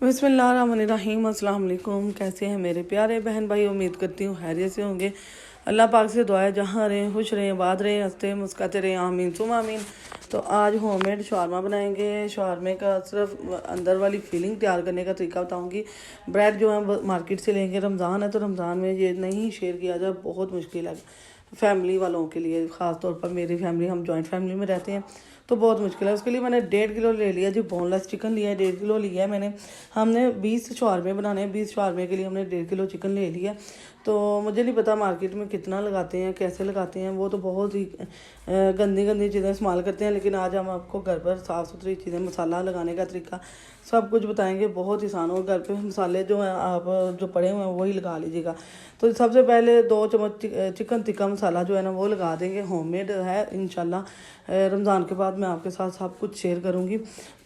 बिस्मिल्लाहिर्रहमानिर्रहीम। अस्सलाम वालेकुम। कैसे हैं मेरे प्यारे बहन भाई? उम्मीद करती हूँ खैरियत से होंगे। अल्लाह पाक से दुआ है जहाँ रहें खुश रहें, आबाद रहें, हंसते मुस्कुराते रहें, आमीन सुम आमीन। तो आज होममेड शवारमा बनाएंगे। शवारमे का सिर्फ अंदर वाली फीलिंग तैयार करने का तरीका बताऊंगी। ब्रेड जो है मार्केट से लेंगे। रमज़ान है तो रमज़ान में ये नहीं शेयर किया जाए, बहुत मुश्किल है फैमिली वालों के लिए। ख़ास तौर पर मेरी फैमिली, हम जॉइंट फैमिली में रहते हैं तो बहुत मुश्किल है। उसके लिए मैंने 1.5 किलो ले लिया जी, बोनलेस चिकन लिया है। 1.5 किलो लिया है मैंने। हमने 20 शवारमे बनाने हैं। 20 शवारमे के लिए हमने 1.5 किलो चिकन ले लिया। तो मुझे नहीं पता मार्केट में कितना लगाते हैं, कैसे लगाते हैं। वो तो बहुत ही गंदी गंदी चीज़ें इस्तेमाल करते हैं। लेकिन आज हम आपको घर पर साफ़ सुथरी चीज़ें, मसाला लगाने का तरीका सब कुछ बताएंगे। बहुत आसान हो। घर पे मसाले जो हैं आप जो पड़े हुए हैं वही लगा लीजिएगा। तो सबसे पहले 2 चम्मच चिकन टिक्का मसाला जो है ना वो लगा देंगे। होममेड है इंशाल्लाह। रमज़ान के बाद मैं आपके साथ सब कुछ शेयर करूँगी।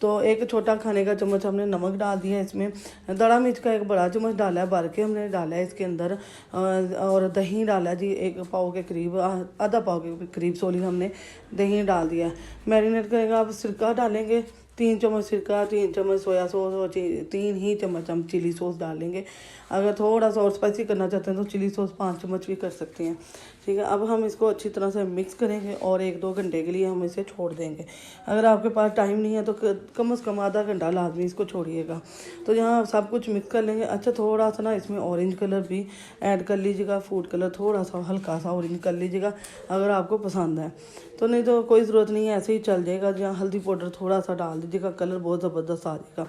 तो एक छोटा खाने का चम्मच हमने नमक डाल दिया है। इसमें दड़ा मिर्च का एक बड़ा चम्मच डाला है, भर के हमने डाला है इसके अंदर। और दही डाला जी, 1 पाव के करीब, आधा पाव के करीब सोली हमने दही डाल दिया है। मैरिनेट करेगा। आप सिरका डालेंगे 3 चम्मच सिरका, 3 चम्मच सोया सॉस और 3 ही चम्मच हम चिली सॉस डालेंगे। अगर थोड़ा सा और स्पाइसी करना चाहते हैं तो चिली सॉस 5 चम्मच भी कर सकते हैं। ठीक है। अब हम इसको अच्छी तरह से मिक्स करेंगे और 1-2 घंटे के लिए हम इसे छोड़ देंगे। अगर आपके पास टाइम नहीं है तो कम से कम आधा घंटा लाजमी इसको छोड़िएगा। तो यहाँ सब कुछ मिक्स कर लेंगे। अच्छा, थोड़ा सा ना इसमें ऑरेंज कलर भी ऐड कर लीजिएगा। फूड कलर थोड़ा सा हल्का सा ऑरेंज कर लीजिएगा अगर आपको पसंद है। तो नहीं तो कोई ज़रूरत नहीं है, ऐसे ही चल जाएगा। जहाँ हल्दी पाउडर थोड़ा सा डाल दीजिएगा, कलर बहुत ज़बरदस्त आ जाएगा।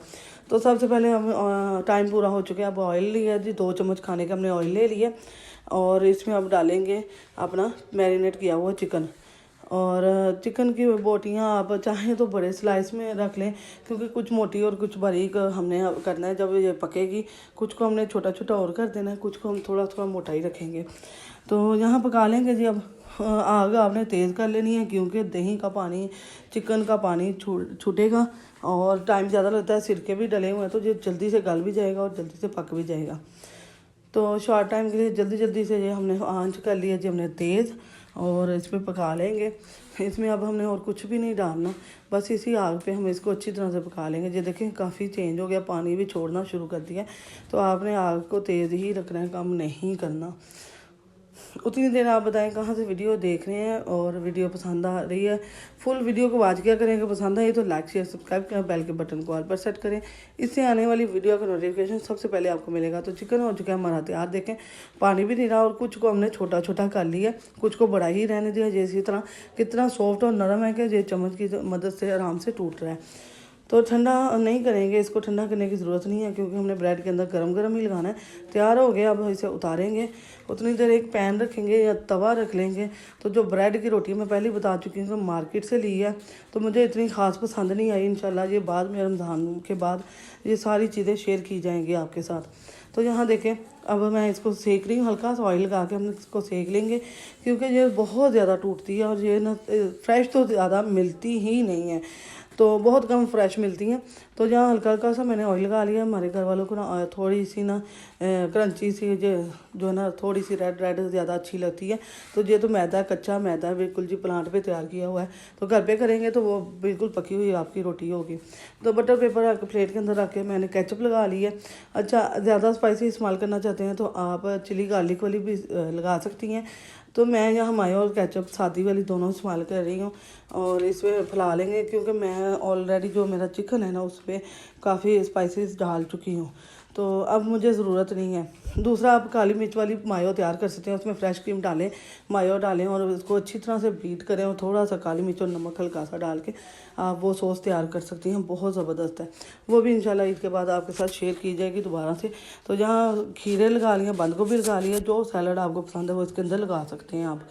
तो सबसे पहले हम टाइम पूरा हो चुका है। अब ऑयल लिया जी, 2 चम्मच खाने का हमने ऑयल ले लिया। और इसमें अब डालेंगे अपना मैरिनेट किया हुआ चिकन। और चिकन की बोटियाँ आप चाहें तो बड़े स्लाइस में रख लें, क्योंकि कुछ मोटी और कुछ बारीक हमने करना है जब ये पकेगी। कुछ को हमने छोटा छोटा और कर देना है, कुछ को हम थोड़ा थोड़ा मोटा ही रखेंगे। तो यहाँ पका लेंगे जी। अब आग आपने तेज़ कर लेनी है, क्योंकि दही का पानी, चिकन का पानी छूटेगा और टाइम ज़्यादा लगता है। सिरके भी डले हुए हैं तो ये जल्दी से गल भी जाएगा और जल्दी से पक भी जाएगा। तो शॉर्ट टाइम के लिए जल्दी जल्दी से ये हमने आंच कर लिया जी हमने तेज़, और इसमें पका लेंगे। इसमें अब हमने और कुछ भी नहीं डालना, बस इसी आग पे हम इसको अच्छी तरह से पका लेंगे। ये देखें काफ़ी चेंज हो गया, पानी भी छोड़ना शुरू कर दिया। तो आपने आग को तेज़ ही रखना है, कम नहीं करना। उतनी देर आप बताएं कहाँ से वीडियो देख रहे हैं और वीडियो पसंद आ रही है। फुल वीडियो को वॉच क्या करेंगे, पसंद आई तो लाइक शेयर सब्सक्राइब करें, बेल के बटन को ऑल पर सेट करें। इससे आने वाली वीडियो का नोटिफिकेशन सबसे पहले आपको मिलेगा। तो चिकन हो चुका है हमारा तैयार। देखें पानी भी नहीं रहा और कुछ को हमने छोटा छोटा कर लिया, कुछ को बड़ा ही रहने दिया। जैसी तरह कितना सॉफ्ट और नरम है कि ये चम्मच की मदद से आराम से टूट रहा है। तो ठंडा नहीं करेंगे, इसको ठंडा करने की ज़रूरत नहीं है, क्योंकि हमने ब्रेड के अंदर गरम गरम ही लगाना है। तैयार हो गया, अब इसे उतारेंगे। उतनी देर एक पैन रखेंगे या तवा रख लेंगे। तो जो ब्रेड की रोटी मैं पहले बता चुकी हूँ कि मार्केट से ली है, तो मुझे इतनी ख़ास पसंद नहीं आई। इंशाल्लाह ये बाद में रमज़ान के बाद ये सारी चीज़ें शेयर की जाएंगी आपके साथ। तो यहाँ देखें अब मैं इसको सेक रही हूँ। हल्का सा ऑयल लगा के हम इसको सेक लेंगे, क्योंकि ये बहुत ज़्यादा टूटती है और ये ना फ्रेश तो ज़्यादा मिलती ही नहीं है, तो बहुत कम फ्रेश मिलती हैं। तो जहाँ हल्का हल्का सा मैंने ऑयल लगा लिया। हमारे घर वालों को ना थोड़ी सी ना क्रंची सी जो है ना थोड़ी सी रेड रेड ज़्यादा अच्छी लगती है। तो ये तो मैदा, कच्चा मैदा है बिल्कुल जी, प्लांट पे तैयार किया हुआ है। तो घर पे करेंगे तो वो बिल्कुल पकी हुई आपकी रोटी होगी। तो बटर पेपर रख प्लेट के अंदर रख के मैंने केचप लगा ली है। अच्छा, ज़्यादा स्पाइसी इस्तेमाल करना चाहते हैं तो आप चिली गार्लिक वाली भी लगा सकती हैं। तो मैं यहाँ मायो और केचप सादी वाली दोनों इस्तेमाल कर रही हूँ। और इसमें फैला लेंगे, क्योंकि मैं ऑलरेडी जो मेरा चिकन है ना उस पर काफ़ी स्पाइसेस डाल चुकी हूँ, तो अब मुझे ज़रूरत नहीं है। दूसरा, आप काली मिर्च वाली मायो तैयार कर सकते हैं। उसमें फ्रेश क्रीम डालें, मायो डालें और उसको अच्छी तरह से बीट करें और थोड़ा सा काली मिर्च और नमक हल्का सा डाल के आप वो सॉस तैयार कर सकती हैं। बहुत ज़बरदस्त है। वो भी इंशाल्लाह ईद के बाद आपके साथ शेयर की जाएगी दोबारा से। तो जहाँ खीरे लगा लिए, बंद गोभी लगा लिए, जो सैलड आपको पसंद है वो इसके अंदर लगा सकते हैं आप।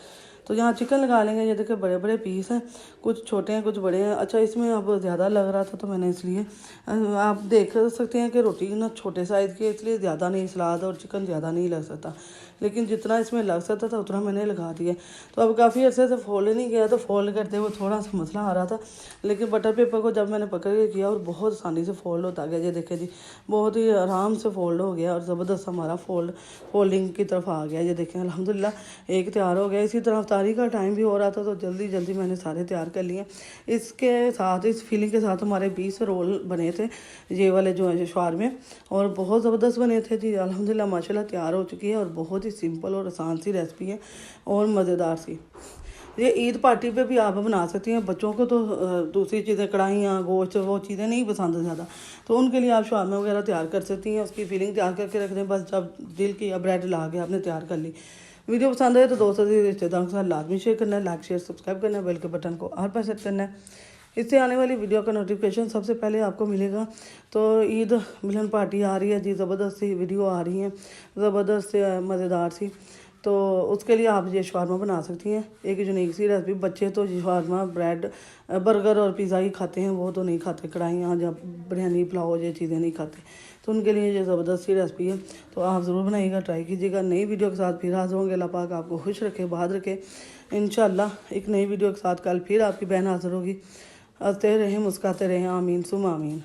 तो यहाँ चिकन लगा लेंगे। ये देखिए बड़े बड़े पीस हैं, कुछ छोटे हैं कुछ बड़े हैं। अच्छा, इसमें अब ज़्यादा लग रहा था तो मैंने इसलिए, आप देख सकते हैं कि रोटी ना छोटे साइज़ की है, इसलिए ज़्यादा नहीं, सलाद और चिकन ज़्यादा नहीं लग सकता, लेकिन जितना इसमें लग सकता था उतना मैंने लगा दिया। तो अब काफ़ी अर्से से फोल्ड नहीं किया, तो फोल्ड करते हुए थोड़ा सा मसला आ रहा था, लेकिन बटर पेपर को जब मैंने पकड़ के किया और बहुत आसानी से फोल्ड होता गया। ये देखें जी, बहुत ही आराम से फोल्ड हो गया और ज़बरदस्त हमारा फोल्डिंग की तरफ आ गया। ये देखें अल्हम्दुलिल्लाह एक तैयार हो गया। इसी तरह अफ्तारी का टाइम भी हो रहा था, तो जल्दी जल्दी मैंने सारे तैयार कर लिए। इसके साथ, इस फीलिंग के साथ हमारे 20 रोल बने थे, ये वाले जो है शवारमे, और बहुत ज़बरदस्त बने थे जी। अल्हम्दुलिल्लाह माशाल्लाह तैयार हो चुकी है और बहुत ही सिंपल और आसान सी रेसिपी है और मज़ेदार सी। ये ईद पार्टी पे भी आप बना सकती हैं। बच्चों को तो दूसरी चीज़ें, कढ़ाइयाँ, गोश्त, वो चीज़ें नहीं पसंद ज़्यादा, तो उनके लिए आप शवारमा वगैरह तैयार कर सकती हैं। उसकी फीलिंग तैयार करके रख दें, बस जब दिल की ब्रेड ला के आपने तैयार कर ली। वीडियो पसंद आए तो दोस्तों से, रिश्तेदारों के साथ लाजमी शेयर करना है, लाइक शेयर सब्सक्राइब करना है, बेल के बटन को और प्रेस करना है। इससे आने वाली वीडियो का नोटिफिकेशन सबसे पहले आपको मिलेगा। तो ईद मिलन पार्टी आ रही है जी, ज़बरदस्त सी वीडियो आ रही है, ज़बरदस्त मज़ेदार सी। तो उसके लिए आप ये शवारमा बना सकती हैं, एक यूनिक सी रेसिपी। बच्चे तो शवारमा, ब्रेड, बर्गर और पिज़्ज़ा ही खाते हैं, वो तो नहीं खाते कढ़ाइयाँ या बिरयानी, पुलाव, ये चीज़ें नहीं खाते। तो उनके लिए ये ज़बरदस्त सी रेसिपी है, तो आप ज़रूर बनाइएगा, ट्राई कीजिएगा। नई वीडियो के साथ फिर हाज़िर होंगे। अल्लाह पाक आपको खुश रखे, बाहर रखे। इंशाअल्लाह एक नई वीडियो के साथ कल फिर आपकी बहन हाज़िर होगी। हंसते रहें, मुस्कुराते रहें। आमीन सुम आमीन।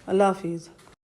अल्लाह हाफिज़।